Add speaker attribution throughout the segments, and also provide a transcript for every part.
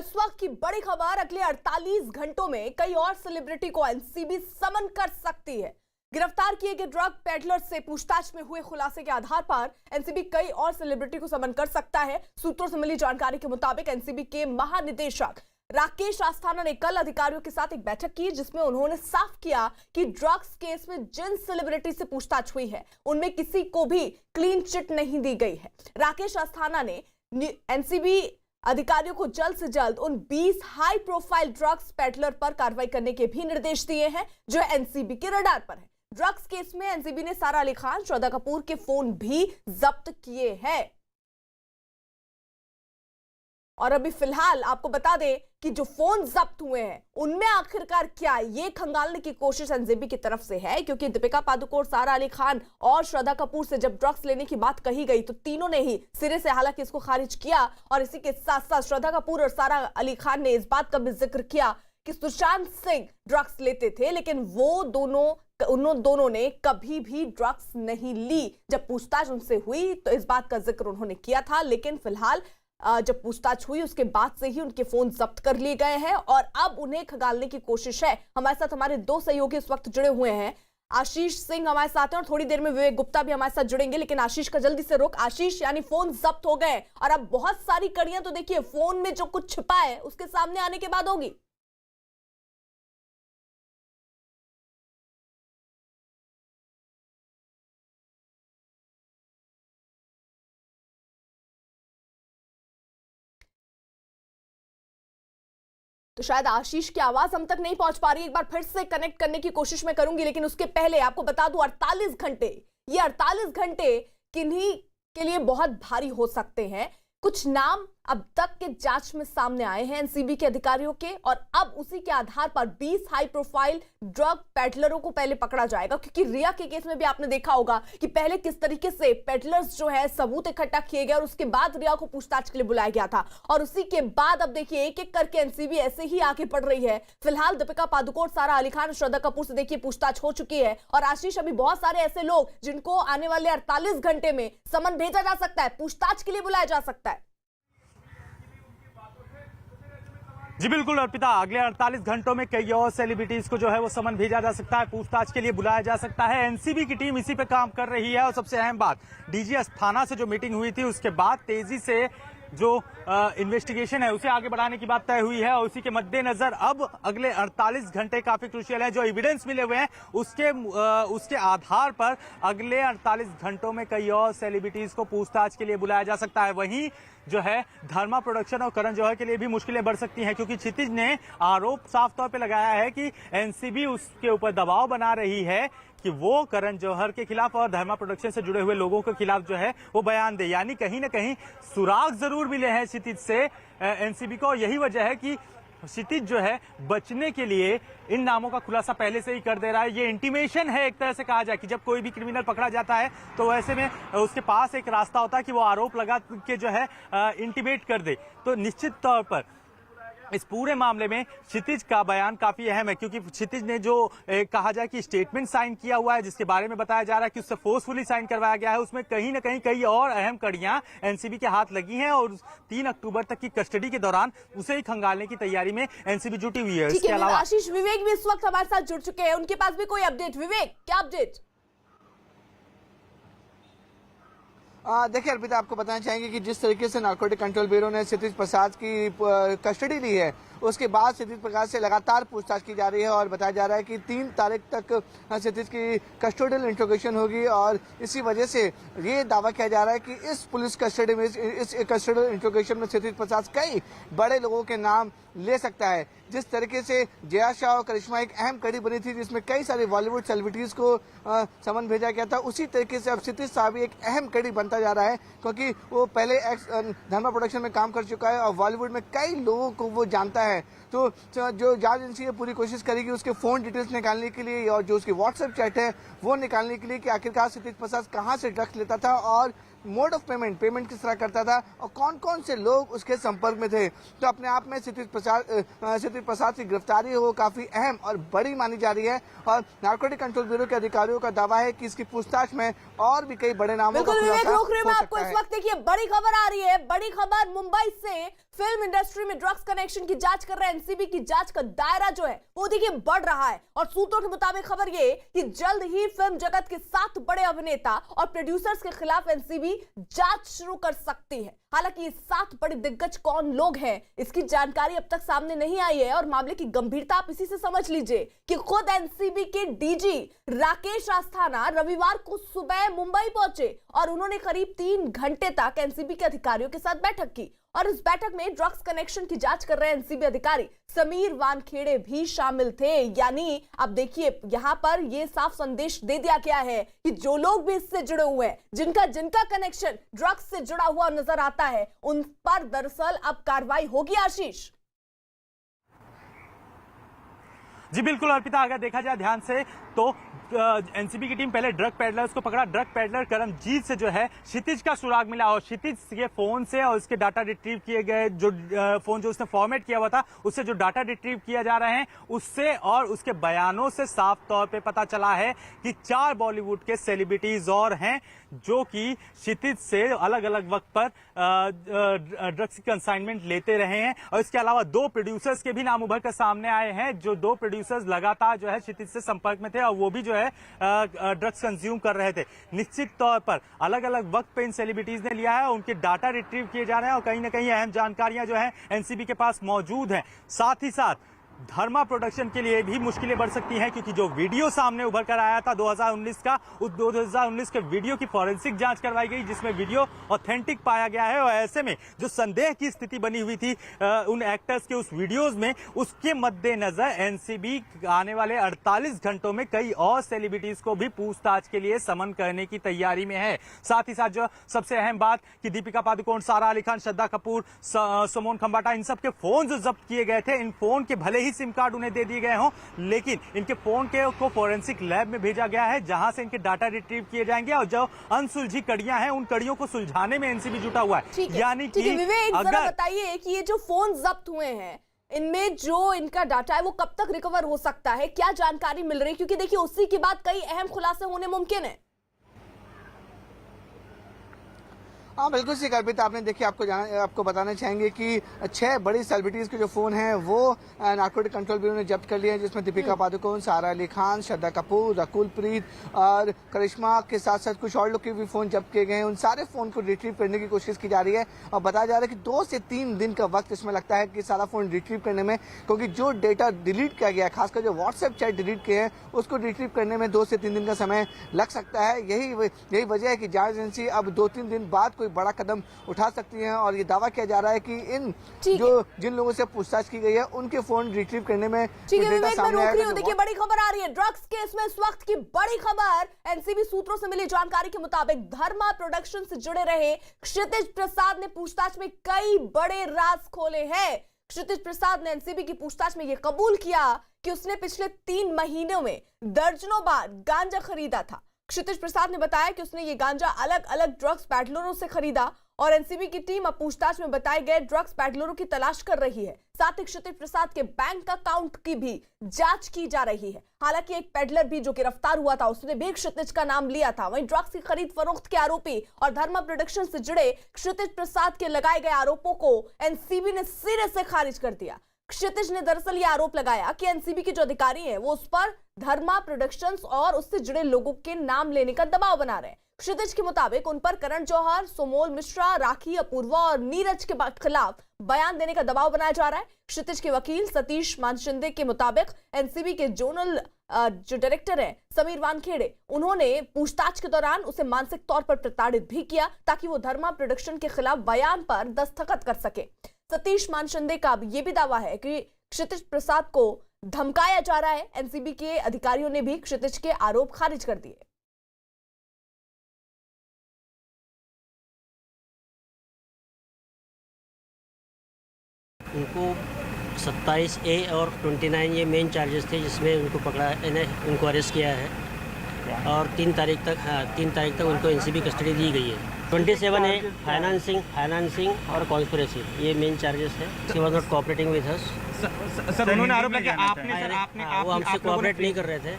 Speaker 1: इस वक्त की बड़ी खबर, अगले 48 घंटों में कई और सेलिब्रिटी को एनसीबी समन कर सकती है। गिरफ्तार किए गए ड्रग पेडलर से पूछताछ में हुए खुलासे के आधार पर एनसीबी कई और सेलिब्रिटी को समन कर सकता है। सूत्रों से मिली जानकारी के मुताबिक एनसीबी के महानिदेशक राकेश अस्थाना ने कल अधिकारियों के साथ एक बैठक की, जिसमें उन्होंने साफ किया कि ड्रग्स केस में जिन सेलिब्रिटी से पूछताछ हुई है उनमें किसी को भी क्लीन चिट नहीं दी गई है। राकेश अस्थाना ने एनसीबी अधिकारियों को जल्द से जल्द उन 20 हाई प्रोफाइल ड्रग्स पेडलर पर कार्रवाई करने के भी निर्देश दिए हैं जो एनसीबी के रडार पर है। ड्रग्स केस में एनसीबी ने सारा अली खान, श्रद्धा कपूर के फोन भी जब्त किए हैं। और अभी फिलहाल आपको बता दें कि जो फोन जब्त हुए हैं उनमें आखिरकार क्या, ये खंगालने की कोशिश एनसीबी की तरफ से है, क्योंकि दीपिका पादुकोण, सारा अली खान और श्रद्धा कपूर से जब ड्रग्स लेने की बात कही गई तो तीनों ने ही सिरे से हालांकि इसको खारिज किया। और इसी के साथ साथ श्रद्धा कपूर और सारा अली खान ने इस बात का भी जिक्र किया कि सुशांत सिंह ड्रग्स लेते थे, लेकिन उन दोनों ने कभी भी ड्रग्स नहीं ली। जब पूछताछ उनसे हुई तो इस बात का जिक्र उन्होंने किया था, लेकिन फिलहाल जब पूछताछ हुई उसके बाद से ही उनके फोन जब्त कर लिए गए हैं और अब उन्हें खंगालने की कोशिश है। हमारे साथ हमारे दो सहयोगी इस वक्त जुड़े हुए हैं। आशीष सिंह हमारे साथ हैं और थोड़ी देर में विवेक गुप्ता भी हमारे साथ जुड़ेंगे, लेकिन आशीष का जल्दी से रुक। आशीष, यानी फोन जब्त हो गए और अब बहुत सारी कड़ियां तो देखिए फोन में जो कुछ छिपा है उसके सामने आने के बाद होगी। तो शायद आशीष की आवाज हम तक नहीं पहुंच पा रही, एक बार फिर से कनेक्ट करने की कोशिश मैं करूंगी, लेकिन उसके पहले आपको बता दूं 48 घंटे, ये 48 घंटे किन्हीं के लिए बहुत भारी हो सकते हैं। कुछ नाम अब तक के जांच में सामने आए हैं एनसीबी के अधिकारियों के, और अब उसी के आधार पर 20 हाई प्रोफाइल ड्रग पेडलरों को पहले पकड़ा जाएगा, क्योंकि रिया के केस में भी आपने देखा होगा कि पहले किस तरीके से पेडलर्स जो है सबूत इकट्ठा किए गए और उसके बाद रिया को पूछताछ के लिए बुलाया गया था। और उसी के बाद अब देखिए एक एक करके एनसीबी ऐसे ही आगे बढ़ रही है। फिलहाल दीपिका पादुकोण, सारा अली खान, श्रद्धा कपूर से देखिए पूछताछ हो चुकी है। और आशीष, अभी बहुत सारे ऐसे लोग जिनको आने वाले 48 घंटे में समन भेजा जा सकता है, पूछताछ के लिए बुलाया जा सकता है।
Speaker 2: जी बिल्कुल अर्पिता, अगले 48 घंटों में कई और सेलिब्रिटीज को जो है वो समन भेजा जा सकता है, पूछताछ के लिए बुलाया जा सकता है। एनसीबी की टीम इसी पे काम कर रही है। और सबसे अहम बात, डीजी अस्थाना से जो मीटिंग हुई थी उसके बाद तेजी से जो इन्वेस्टिगेशन है उसे आगे बढ़ाने की बात तय हुई है। और उसी के मद्देनजर अब अगले 48 घंटे काफी क्रूशियल है। जो एविडेंस मिले हुए हैं उसके आधार पर अगले 48 घंटों में कई और सेलिब्रिटीज को पूछताछ के लिए बुलाया जा सकता है। वहीं जो है धर्मा प्रोडक्शन और करण जौहर के लिए भी मुश्किलें बढ़ सकती हैं, क्योंकि क्षितिज ने आरोप साफ तौर पे लगाया है कि एनसीबी उसके ऊपर दबाव बना रही है कि वो करण जौहर के खिलाफ और धर्मा प्रोडक्शन से जुड़े हुए लोगों के खिलाफ जो है वो बयान दे। यानी कहीं ना कहीं सुराग जरूर मिले हैं क्षितिज से एनसीबी को। यही वजह है कि क्षितिज जो है बचने के लिए इन नामों का खुलासा पहले से ही कर दे रहा है। ये इंटीमेशन है, एक तरह से कहा जाए कि जब कोई भी क्रिमिनल पकड़ा जाता है तो ऐसे में उसके पास एक रास्ता होता है कि वो आरोप लगा के जो है इंटीमेट कर दे। तो निश्चित तौर पर इस पूरे मामले में क्षितिज का बयान काफी अहम है, क्योंकि क्षितिज ने जो कहा जाए कि स्टेटमेंट साइन किया हुआ है, जिसके बारे में बताया जा रहा है कि उससे फोर्सफुली साइन करवाया गया है, उसमें कहीं ना कहीं कई और अहम कड़ियां एनसीबी के हाथ लगी हैं। और 3 अक्टूबर तक की कस्टडी के दौरान उसे ही खंगालने की तैयारी में एनसीबी जुटी हुई है। इसके अलावा
Speaker 1: आशीष, विवेक भी इस वक्त हमारे साथ जुड़ चुके हैं, उनके पास भी कोई अपडेट। विवेक, क्या अपडेट?
Speaker 3: देखिए अर्पिता, आपको बताना चाहेंगे कि जिस तरीके से नारकोटिक कंट्रोल ब्यूरो ने क्षितिज प्रसाद की कस्टडी ली है, उसके बाद क्षितिज प्रसाद से लगातार पूछताछ की जा रही है। और बताया जा रहा है कि 3 तारीख तक क्षितिज की कस्टोडियल इंट्रोगेशन होगी। और इसी वजह से ये दावा किया जा रहा है कि इस पुलिस कस्टडी में, इस कस्टोडियल इंट्रोगेशन में क्षितिज प्रसाद कई बड़े लोगों के नाम ले सकता है। जिस तरीके से जया शाह और करिश्मा एक अहम कड़ी बनी थी जिसमें कई सारे बॉलीवुड सेलिब्रिटीज को समन भेजा गया था, उसी तरीके से अब क्षितिज साहब एक अहम कड़ी बनता जा रहा है, क्योंकि वो पहले धर्मा प्रोडक्शन में काम कर चुका है और बॉलीवुड में कई लोगों को वो जानता है। तो जो जांच एजेंसी पूरी कोशिश करेगी उसके फोन डिटेल्स निकालने के लिए और जो उसकी व्हाट्सएप चैट है वो निकालने के लिए कि आखिरकार क्षितिज प्रसाद कहां से ड्रग्स लेता था और मोड ऑफ पेमेंट किस तरह करता था और कौन कौन से लोग उसके संपर्क में थे। तो अपने आप में क्षितिज प्रसाद की गिरफ्तारी हो काफी अहम और बड़ी मानी जा रही है। और नारकोटिक कंट्रोल ब्यूरो के अधिकारियों का दावा है कि इसकी पूछताछ में और भी कई बड़े नामों का खुलासा हो सकता है।
Speaker 1: आपको इस वक्त देखिए बड़ी खबर आ रही है, बड़ी खबर मुंबई से। फिल्म इंडस्ट्री में ड्रग्स कनेक्शन की जांच कर रहे एनसीबी की जांच का दायरा जो है वो देखिए बढ़ रहा है। और सूत्रों के मुताबिक खबर ये कि जल्द ही फिल्म जगत के 7 बड़े अभिनेता और प्रोड्यूसर्स के खिलाफ एनसीबी जांच शुरू कर सकती है। हालांकि ये 7 बड़े दिग्गज कौन लोग हैं, इसकी जानकारी अब तक सामने नहीं आई है। और मामले की गंभीरता आप इसी से समझ लीजिए कि खुद एनसीबी के डीजी राकेश अस्थाना रविवार को सुबह मुंबई पहुंचे और उन्होंने करीब 3 घंटे तक एनसीबी के अधिकारियों के साथ बैठक की। और इस बैठक में ड्रग्स कनेक्शन की जांच कर रहे एनसीबी अधिकारी समीर वानखेड़े भी शामिल थे। यानी अब देखिए यहां पर यह साफ संदेश दे दिया गया है कि जो लोग भी इससे जुड़े हुए हैं, जिनका कनेक्शन ड्रग्स से जुड़ा हुआ नजर आता है, उन पर दरअसल अब कार्रवाई होगी। आशीष
Speaker 2: जी बिल्कुल अर्पिता, अगर देखा जाए ध्यान से तो एनसीबी की टीम पहले ड्रग पेडलर्स को पकड़ा। ड्रग पेडलर करमजीत से जो है क्षितिज का सुराग मिला और क्षितिज के फोन से और उसके डाटा रिट्रीव किए गए, जो फोन जो उसने फॉर्मेट किया हुआ था उससे जो डाटा रिट्रीव किया जा रहे हैं उससे और उसके बयानों से साफ तौर पे पता चला है कि 4 बॉलीवुड के सेलिब्रिटीज और हैं जो कि क्षितिज से अलग अलग वक्त पर ड्रग्स की कंसाइनमेंट लेते रहे हैं। और इसके अलावा 2 प्रोड्यूसर्स के भी नाम उभर कर सामने आए हैं, जो 2 प्रोड्यूसर्स लगातार जो है क्षितिज से संपर्क में थे और वो भी जो है ड्रग्स कंज्यूम कर रहे थे। निश्चित तौर पर अलग अलग वक्त पे इन सेलिब्रिटीज ने लिया है, उनके डाटा रिट्रीव किए जा रहे हैं और कहीं ना कहीं अहम जानकारियां जो है एनसीबी के पास मौजूद हैं। साथ ही साथ धर्मा प्रोडक्शन के लिए भी मुश्किलें बढ़ सकती हैं, क्योंकि जो वीडियो सामने उभर कर आया था 2019 का, उस 2019 के वीडियो की फॉरेंसिक जांच करवाई गई जिसमें वीडियो ऑथेंटिक पाया गया है। और ऐसे में जो संदेह की स्थिति बनी हुई थी उन एक्टर्स के उस वीडियोज में, उसके मद्देनजर एनसीबी आने वाले 48 घंटों में कई और सेलिब्रिटीज को भी पूछताछ के लिए समन करने की तैयारी में है। साथ ही साथ जो सबसे अहम बात कि दीपिका पादुकोण, सारा अली खान, श्रद्धा कपूर, सोमोन खंबाटा, इन सब के फोन जो जब्त किए गए थे, इन फोन के भले ही सिम कार्ड उन्हें दे दिए गए हों, लेकिन इनके फोन को फोरेंसिक लैब में भेजा गया है जहां से इनके डाटा रिट्रीव किए जाएंगे और जो अनसुलझी कड़ियां हैं उन कड़ियों को सुलझाने में एनसीबी जुटा हुआ है। यानी कि
Speaker 1: विवेक जरा बताइए कि ये जो फोन जब्त हुए हैं इनमें जो इनका डाटा है वो कब तक रिकवर हो सकता है, क्या जानकारी मिल रही है? क्योंकि देखिए उसी के बाद कई अहम खुलासे होने मुमकिन है।
Speaker 3: हाँ बिल्कुल सी कल्पित, आपने देखिए आपको बताना चाहेंगे कि 6 बड़ी सेलिब्रिटीज के जो फोन हैं वो नारकोटिक कंट्रोल ब्यूरो ने जब्त कर लिए हैं, जिसमें दीपिका पादुकोण, सारा अली खान, श्रद्धा कपूर, रकुल प्रीत और करिश्मा के साथ साथ कुछ और लोग के भी फोन जब्त किए गए हैं। उन सारे फोन को रिट्रीव करने की कोशिश की जा रही है और बताया जा रहा है कि 2 से 3 दिन का वक्त इसमें लगता है कि सारा फोन रिट्रीव करने में, क्योंकि जो डेटा डिलीट किया गया है, खासकर जो व्हाट्सएप चैट डिलीट किए हैं उसको रिट्रीव करने में 2 से 3 दिन का समय लग सकता है। यही वजह है कि जांच एजेंसी अब 2-3 दिन बाद बड़ा कदम उठा सकती हैं और ये दावा किया जा रहा है कि जिन लोगों से पूछताछ की गई है उनके फोन रिट्रीव करने में डेटा सामने आएगा।
Speaker 1: देखिए बड़ी खबर आ रही है ड्रग्स केस में। इस वक्त की बड़ी खबर एनसीबी सूत्रों से मिली जानकारी के मुताबिक धर्मा प्रोडक्शन से जुड़े रहे क्षितिज प्रसाद ने पूछताछ में कई बड़े राज खोले हैं। क्षितिज प्रसाद ने एनसीबी की पूछताछ में यह कबूल किया कि उसने पिछले 3 महीनों में दर्जनों बार गांजा खरीदा था। क्षितिज प्रसाद ने बताया कि उसने ये गांजा अलग अलग ड्रग्स पैडलरों से खरीदा और एनसीबी की टीम अब पूछताछ में बताए गए ड्रग्स पैडलरों की तलाश कर रही है। साथ ही क्षितिज प्रसाद के बैंक अकाउंट की भी जांच की जा रही है। हालांकि एक पैडलर भी जो गिरफ्तार हुआ था उसने भी क्षितिज का नाम लिया था। वहीं ड्रग्स की खरीद फरोख्त के आरोपी और धर्मा प्रोडक्शन से जुड़े क्षितिज प्रसाद के लगाए गए आरोपों को एनसीबी ने सिरे से खारिज कर दिया। क्षितिज ने दरअसल ये आरोप लगाया कि एनसीबी के जो अधिकारी हैं वो उस पर धर्मा प्रोडक्शंस और उससे जुड़े लोगों के नाम लेने का दबाव बना रहे हैं। क्षितिज के मुताबिक उन पर करण जौहर, सोमोल मिश्रा, राखी, अपूर्वा और नीरज के खिलाफ बयान देने का दबाव बनाया जा रहा है। क्षितिज के वकील सतीश मानशिंदे के मुताबिक एनसीबी के जोनल जो डायरेक्टर है समीर वानखेड़े, उन्होंने पूछताछ के दौरान उसे मानसिक तौर पर प्रताड़ित भी किया ताकि वो धर्मा प्रोडक्शन के खिलाफ बयान पर दस्तखत कर सके। सतीश मानशिंदे का यह भी दावा है कि क्षितिज प्रसाद को धमकाया जा रहा है। एनसीबी के अधिकारियों ने भी क्षितिज के आरोप खारिज कर दिए।
Speaker 4: उनको 27A और 29 ये मेन चार्जेस थे जिसमें उनको पकड़ा, उनको अरेस्ट किया है और 3 तारीख तक उनको एनसीबी कस्टडी दी गई है। 27 है फाइनेंसिंग और कॉन्स्पिरेसी, ये मेन चार्जेस है। She was not cooperating with us.
Speaker 2: Sir उन्होंने आरोप लगाया आपने
Speaker 4: वो हमसे कोऑपरेट नहीं कर रहे थे।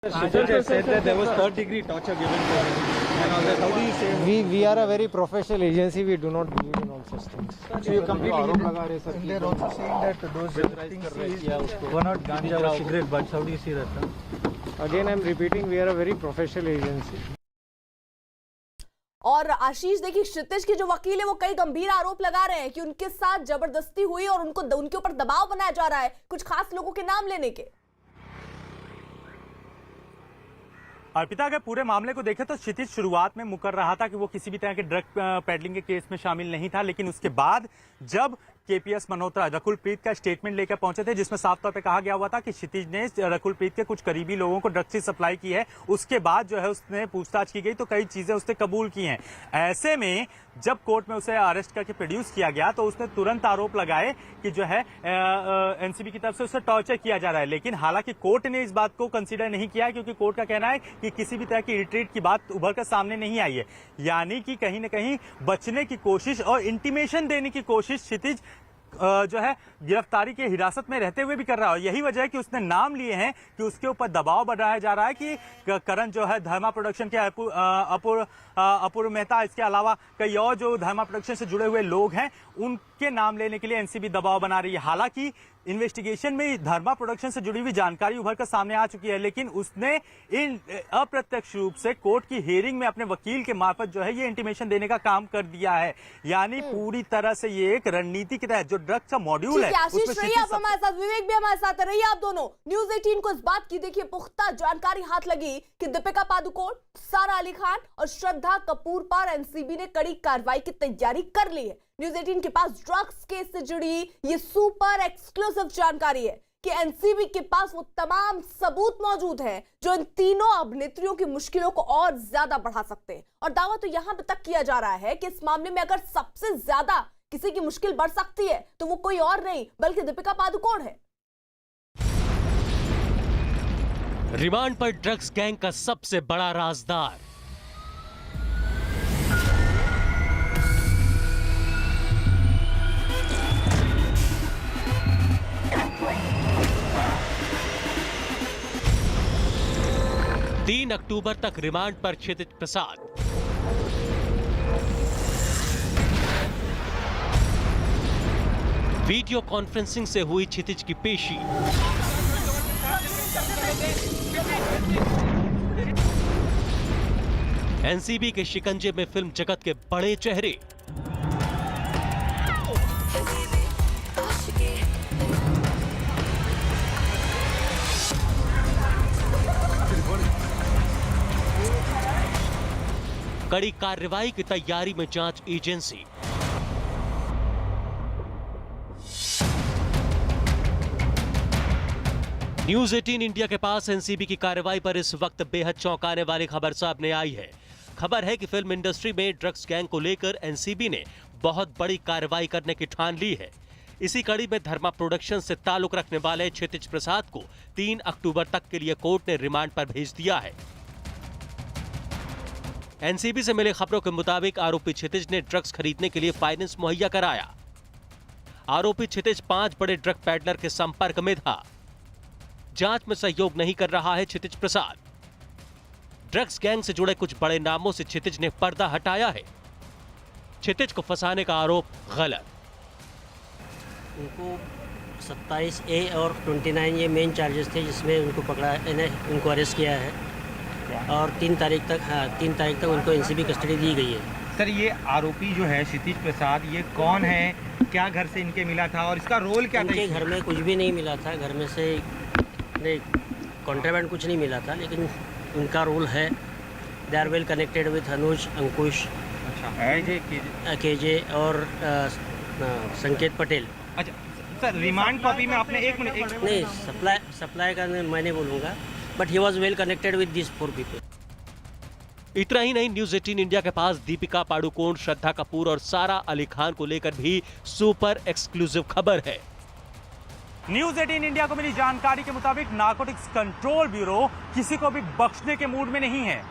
Speaker 5: Sir said that there was third degree torture given to him and all that. How do you say? We are a very professional agency. We do not believe in all such things.
Speaker 6: So you completely आरोप लगा रहे sir
Speaker 7: They are also saying that those things were not ganja or cigarette butts. How do you see that?
Speaker 5: Again, I'm repeating, we are a very professional agency.
Speaker 1: और आशीष देखिए, क्षितिज के जो वकील है वो कई गंभीर आरोप लगा रहे हैं कि उनके साथ जबरदस्ती हुई और उनके ऊपर दबाव बनाया जा रहा है कुछ खास लोगों के नाम लेने के।
Speaker 2: अर्पिता, अगर पूरे मामले को देखें तो क्षितिज शुरुआत में मुकर रहा था कि वो किसी भी तरह के ड्रग पेडलिंग के केस में शामिल नहीं था, लेकिन उसके बाद जब केपीएस मल्होत्रा रकुलप्रीत का स्टेटमेंट लेकर पहुंचे थे जिसमें साफ तौर पे कहा गया हुआ था कि क्षितिज ने रकुलप्रीत के कुछ करीबी लोगों को ड्रग्स की सप्लाई की है, उसके बाद जो है उसने पूछताछ की गई तो कई चीजें उसने कबूल की हैं। ऐसे में जब कोर्ट में उसे अरेस्ट करके प्रोड्यूस किया गया तो उसने तुरंत आरोप लगाए कि जो है एनसीबी की तरफ से उसे टॉर्चर किया जा रहा है, लेकिन हालांकि कोर्ट ने इस बात को कंसीडर नहीं किया क्योंकि कोर्ट का कहना है कि किसी भी तरह की रिट्रीट की बात उभर कर सामने नहीं आई है। यानी कि कहीं ना कहीं बचने की कोशिश और इंटीमेशन देने की कोशिश क्षितिज जो है गिरफ्तारी के हिरासत में रहते हुए भी कर रहा है। यही वजह है कि उसने नाम लिए हैं कि उसके ऊपर दबाव बढ़ाया जा रहा है कि करण जो है धर्मा प्रोडक्शन के अपूर्व मेहता, इसके अलावा कई और जो धर्मा प्रोडक्शन से जुड़े हुए लोग हैं उनके नाम लेने के लिए एनसीबी दबाव बना रही है। हालांकि इन्वेस्टिगेशन में धर्मा प्रोडक्शन से जुड़ी हुई जानकारी उभर कर सामने आ चुकी है, लेकिन उसने इन अप्रत्यक्ष रूप से कोर्ट की हियरिंग में अपने वकील के मार्फत जो है ये इंटीमेशन देने का काम कर दिया है। यानी पूरी तरह से ये एक रणनीति के तहत जो ड्रग्स का मॉड्यूल है।
Speaker 1: आशीष रहिए आप हमारे साथ, विवेक भी हमारे साथ रहिए आप दोनों। न्यूज़ 18 को इस बात की देखिए पुख्ता जानकारी हाथ लगी कि दीपिका पादुकोण, सारा अली खान और श्रद्धा कपूर पर एनसीबी ने कड़ी कार्रवाई की तैयारी कर ली है। न्यूज़ 18 के पास ड्रग्स केस से जुड़ी ये सुपर एक्सक्लूसिव जानकारी है कि एनसीबी के पास वो तमाम सबूत मौजूद हैं जो इन तीनों अभिनेत्रियों की मुश्किलों को और ज्यादा बढ़ा सकते हैं। और दावा तो यहां तक किया जा रहा है कि इस मामले में अगर सबसे ज्यादा किसी की मुश्किल बढ़ सकती है तो वो कोई और नहीं बल्कि दीपिका पादुकोण है।
Speaker 8: रिमांड पर ड्रग्स गैंग का सबसे बड़ा राजदार। तीन अक्टूबर तक रिमांड पर क्षितिज प्रसाद। वीडियो कॉन्फ्रेंसिंग से हुई क्षितिज की पेशी। एनसीबी के शिकंजे में फिल्म जगत के बड़े चेहरे। कड़ी कार्रवाई की तैयारी में जांच एजेंसी। न्यूज़ 18 इंडिया के पास एनसीबी की कार्रवाई पर इस वक्त बेहद चौंकाने वाली खबर सामने आई है। खबर है कि फिल्म इंडस्ट्री में ड्रग्स गैंग को लेकर एनसीबी ने बहुत बड़ी कार्रवाई करने की ठान ली है। इसी कड़ी में धर्मा प्रोडक्शन से ताल्लुक रखने वाले क्षितिज प्रसाद को 3 अक्टूबर तक के लिए कोर्ट ने रिमांड पर भेज दिया है। एनसीबी से मिली खबरों के मुताबिक आरोपी क्षितिज ने ड्रग्स खरीदने के लिए फाइनेंस मुहैया कराया। आरोपी क्षितिज 5 बड़े ड्रग पैडलर के संपर्क में था। जांच में सहयोग नहीं कर रहा है क्षितिज प्रसाद। ड्रग्स गैंग से जुड़े कुछ बड़े नामों से क्षितिज ने पर्दा हटाया है। क्षितिज को फंसाने का आरोप गलत।
Speaker 4: उनको 27A और 29 ये मेन चार्जेस थे जिसमें उनको पकड़ा, उनको अरेस्ट किया है और 3 तारीख तक उनको एनसीबी कस्टडी दी गई है।
Speaker 6: सर ये आरोपी जो है क्षितिज प्रसाद, ये कौन है, क्या घर से इनके मिला था और इसका रोल क्या था?
Speaker 4: इनके घर में कुछ भी नहीं मिला था, घर में से कॉन्ट्राबैंड कुछ नहीं मिला था, लेकिन उनका रोल है they are well connected with Anuj, Ankush,
Speaker 6: अच्छा
Speaker 4: केजे और संकेत पटेल।
Speaker 6: अच्छा सर, रिमांड कॉपी में आपने एक मिनट
Speaker 4: नहीं, सप्लाई का मैं नहीं बोलूँगा, but he was well connected with this 4 people.
Speaker 8: इतना ही नहीं, न्यूज़ 18 इंडिया के पास दीपिका पादुकोण, श्रद्धा कपूर और सारा अली खान को लेकर भी सुपर एक्सक्लूसिव खबर है।
Speaker 2: न्यूज़ 18 इंडिया को मिली जानकारी के मुताबिक नारकोटिक्स कंट्रोल ब्यूरो किसी को भी बख्शने के मूड में नहीं है।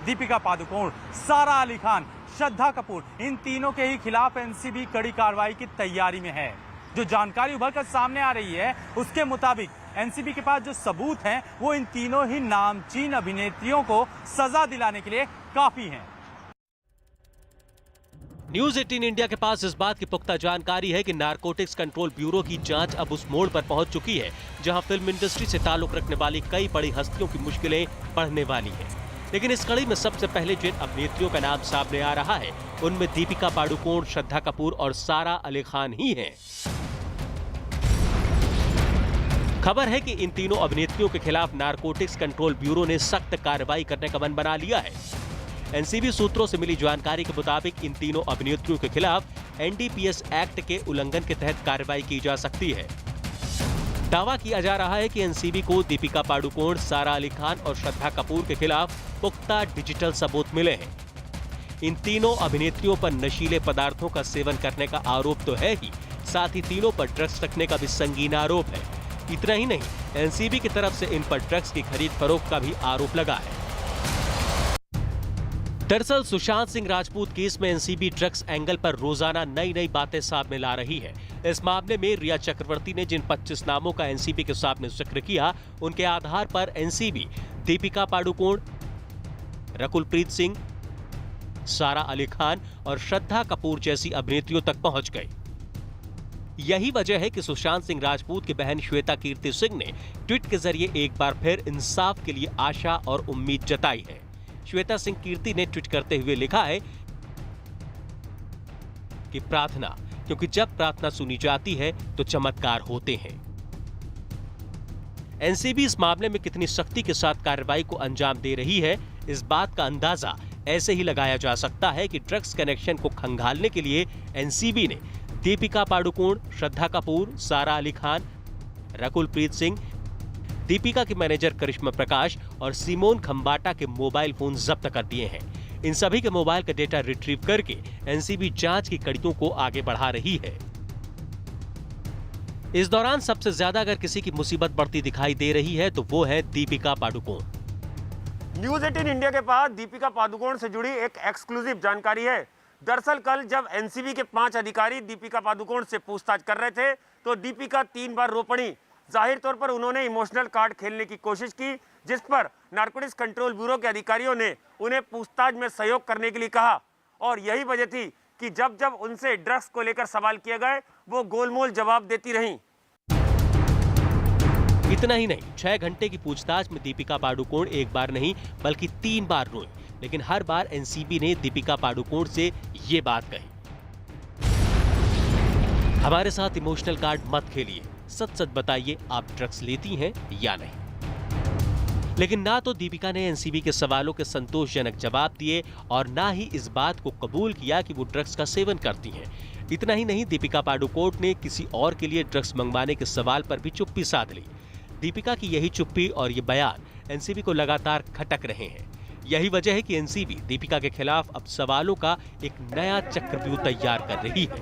Speaker 2: दीपिका पादुकोण, सारा अली खान, श्रद्धा कपूर, इन तीनों के ही खिलाफ एनसीबी कड़ी कार्रवाई की तैयारी में है। जो जानकारी उभर कर सामने आ रही है उसके मुताबिक एनसीबी के पास जो सबूत हैं वो इन तीनों ही नामचीन अभिनेत्रियों को सजा दिलाने के लिए काफी हैं।
Speaker 8: न्यूज 18 इंडिया के पास इस बात की पुख्ता जानकारी है कि नारकोटिक्स कंट्रोल ब्यूरो की जांच अब उस मोड़ पर पहुंच चुकी है जहां फिल्म इंडस्ट्री से ताल्लुक रखने वाली कई बड़ी हस्तियों की मुश्किलें बढ़ने वाली हैं। लेकिन इस कड़ी में सबसे पहले जिन अभिनेत्रियों का नाम सामने आ रहा है उनमें दीपिका पादुकोण, श्रद्धा कपूर और सारा अली खान ही हैं। खबर है कि इन तीनों अभिनेत्रियों के खिलाफ नारकोटिक्स कंट्रोल ब्यूरो ने सख्त कार्रवाई करने का मन बना लिया है। एनसीबी सूत्रों से मिली जानकारी के मुताबिक इन तीनों अभिनेत्रियों के खिलाफ एनडीपीएस एक्ट के उल्लंघन के तहत कार्रवाई की जा सकती है। दावा किया जा रहा है कि एनसीबी को दीपिका पादुकोण, सारा अली खान और श्रद्धा कपूर के खिलाफ पुख्ता डिजिटल सबूत मिले हैं। इन तीनों अभिनेत्रियों पर नशीले पदार्थों का सेवन करने का आरोप तो है ही, साथ ही तीनों पर ड्रग्स रखने का भी संगीन आरोप है। इतना ही नहीं, एनसीबी की तरफ से इन पर ड्रग्स की खरीद फरोख्त का भी आरोप लगा है। दरअसल सुशांत सिंह राजपूत केस में एनसीबी ड्रग्स एंगल पर रोजाना नई नई बातें सामने ला रही है। इस मामले में रिया चक्रवर्ती ने जिन 25 नामों का एनसीबी के सामने जिक्र किया, उनके आधार पर एनसीबी दीपिका पादुकोण, रकुलप्रीत सिंह, सारा अली खान और श्रद्धा कपूर जैसी अभिनेत्रियों तक पहुंच गई। यही वजह है कि सुशांत सिंह राजपूत की बहन श्वेता कीर्ति सिंह ने ट्वीट के जरिए एक बार फिर इंसाफ के लिए आशा और उम्मीद जताई है। श्वेता सिंह कीर्ति ने ट्वीट करते हुए लिखा है कि प्रार्थना, क्योंकि जब प्रार्थना सुनी जाती है तो चमत्कार होते हैं। एनसीबी इस मामले में कितनी सख्ती के साथ कार्रवाई को अंजाम दे रही है, इस बात का अंदाजा ऐसे ही लगाया जा सकता है कि ड्रग्स कनेक्शन को खंगालने के लिए एनसीबी ने दीपिका पादुकोण, श्रद्धा कपूर, सारा अली खान, रकुलप्रीत सिंह, दीपिका के मैनेजर करिश्मा प्रकाश और सिमोन खंबाटा के मोबाइल फोन जब्त कर दिए हैं। इन सभी के मोबाइल का डेटा रिट्रीव करके एनसीबी जांच की कड़ियों को आगे बढ़ा रही है। इस दौरान सबसे ज्यादा अगर किसी की मुसीबत बढ़ती दिखाई दे रही है तो वो है दीपिका पादुकोण।
Speaker 9: न्यूज 18 इंडिया के पास दीपिका पादुकोण से जुड़ी एक एक्सक्लूसिव जानकारी है। दरअसल कल जब एनसीबी के 5 अधिकारी दीपिका पादुकोण से पूछताछ कर रहे थे तो दीपिका 3 बार रो पड़ी। जाहिर तौर पर उन्होंने इमोशनल कार्ड खेलने की कोशिश की, जिस पर नारकोटिक्स कंट्रोल ब्यूरो के अधिकारियों ने उन्हें पूछताछ में सहयोग करने के लिए कहा और यही वजह थी कि जब जब उनसे ड्रग्स को लेकर सवाल किए गए वो गोलमोल जवाब देती रहीं।
Speaker 8: इतना ही नहीं, 6 घंटे की पूछताछ में दीपिका पादुकोण एक बार नहीं बल्कि 3 बार रोई, लेकिन हर बार एनसीबी ने दीपिका पादुकोण से ये बात कही, हमारे साथ इमोशनल कार्ड मत खेलिए, सच सच बताइए आप ड्रग्स लेती हैं या नहीं। लेकिन ना तो दीपिका ने एनसीबी के सवालों के संतोषजनक जवाब दिए और ना ही इस बात को कबूल किया कि वो ड्रग्स का सेवन करती हैं। इतना ही नहीं, दीपिका पादुकोण ने किसी और के लिए ड्रग्स मंगवाने के सवाल पर भी चुप्पी साध ली। दीपिका की यही चुप्पी और ये बयान एनसीबी को लगातार खटक रहे हैं। यही वजह है कि एनसीबी दीपिका के खिलाफ अब सवालों का एक नया चक्रव्यूह तैयार कर रही है।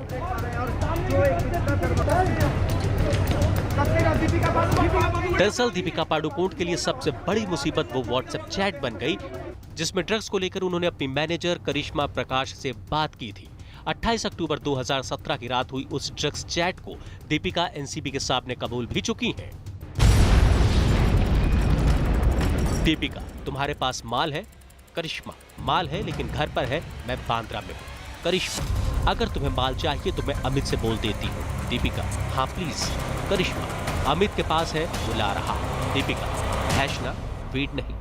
Speaker 8: दरअसल दीपिका पादुकोण के लिए सबसे बड़ी मुसीबत वो व्हाट्सएप चैट बन गई जिसमें ड्रग्स को लेकर उन्होंने अपनी मैनेजर करिश्मा प्रकाश से बात की थी। 28 अक्टूबर 2017 की रात हुई उस ड्रग्स चैट को दीपिका एनसीबी के सामने कबूल भी चुकी हैं। दीपिका, तुम्हारे पास माल है? करिश्मा, माल है लेकिन घर पर है, मैं बांद्रा में हूँ। करिश्मा, अगर तुम्हें माल चाहिए तो मैं अमित से बोल देती हूँ। दीपिका, हाँ प्लीज। करिश्मा, अमित के पास है, वो ला रहा। दीपिका, हैश ना, वीड नहीं।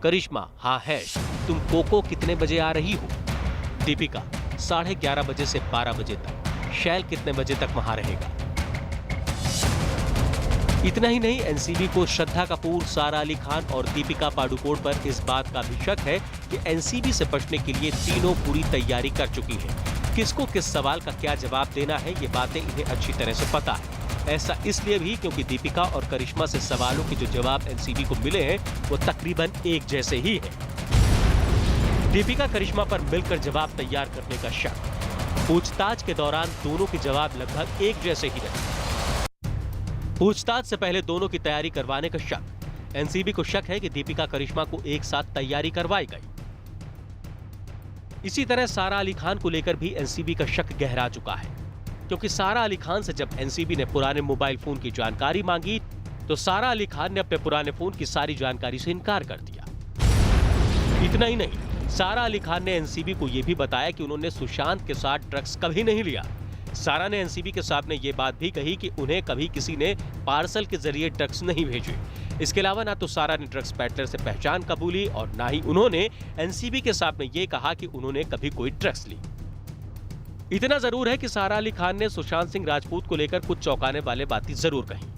Speaker 8: करिश्मा, हाँ हैश। तुम कोको कितने बजे आ रही हो? दीपिका, 11:30 बजे से 12 बजे तक। शैल कितने बजे तक वहां रहेगा? इतना ही नहीं, एनसीबी को श्रद्धा कपूर, सारा अली खान और दीपिका पादुकोण पर इस बात का भी शक है कि एनसीबी से बचने के लिए तीनों पूरी तैयारी कर चुकी हैं। किसको किस सवाल का क्या जवाब देना है, ये बातें इन्हें अच्छी तरह से पता है। ऐसा इसलिए भी क्योंकि दीपिका और करिश्मा से सवालों के जो जवाब एनसीबी को मिले हैं वो तकरीबन एक जैसे ही हैं। दीपिका करिश्मा पर मिलकर जवाब तैयार करने का शक। पूछताछ के दौरान दोनों के जवाब लगभग एक जैसे ही रहे। पूछताछ से पहले दोनों की तैयारी करवाने का शक। एनसीबी को शक है कि दीपिका करिश्मा को एक साथ तैयारी करवाई गई। इसी तरह सारा अली खान को लेकर भी एनसीबी का शक गहरा चुका है, क्योंकि सारा अली खान से जब एनसीबी ने पुराने मोबाइल फोन की जानकारी मांगी तो सारा अली खान ने अपने पुराने फोन की सारी जानकारी से इनकार कर दिया। इतना ही नहीं, सारा अली खान ने एनसीबी को यह भी बताया कि उन्होंने सुशांत के साथ ड्रग्स कभी नहीं लिया। सारा ने एनसीबी के सामने ये बात भी कही कि उन्हें कभी किसी ने पार्सल के जरिए ड्रग्स नहीं भेजे। इसके अलावा ना तो सारा ने ड्रग्स पैडलर से पहचान कबूली और ना ही उन्होंने एनसीबी के सामने ये कहा कि उन्होंने कभी कोई ड्रग्स ली। इतना जरूर है कि सारा अली खान ने सुशांत सिंह राजपूत को लेकर कुछ चौंकाने वाले बातें जरूर कही।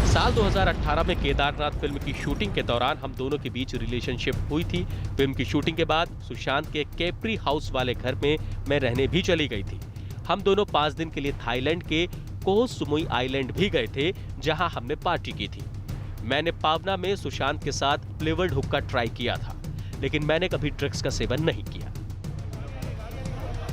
Speaker 8: साल 2018 में केदारनाथ फिल्म की शूटिंग के दौरान हम दोनों के बीच रिलेशनशिप हुई थी। फिल्म की शूटिंग के बाद सुशांत के कैप्री हाउस वाले घर में मैं रहने भी चली गई थी। हम दोनों 5 दिन के लिए थाईलैंड के कोह सुमुई आइलैंड भी गए थे, जहां हमने पार्टी की थी। मैंने पावना में सुशांत के साथ फ्लेवर्ड हुक्का ट्राई किया था, लेकिन मैंने कभी ड्रग्स का सेवन नहीं किया।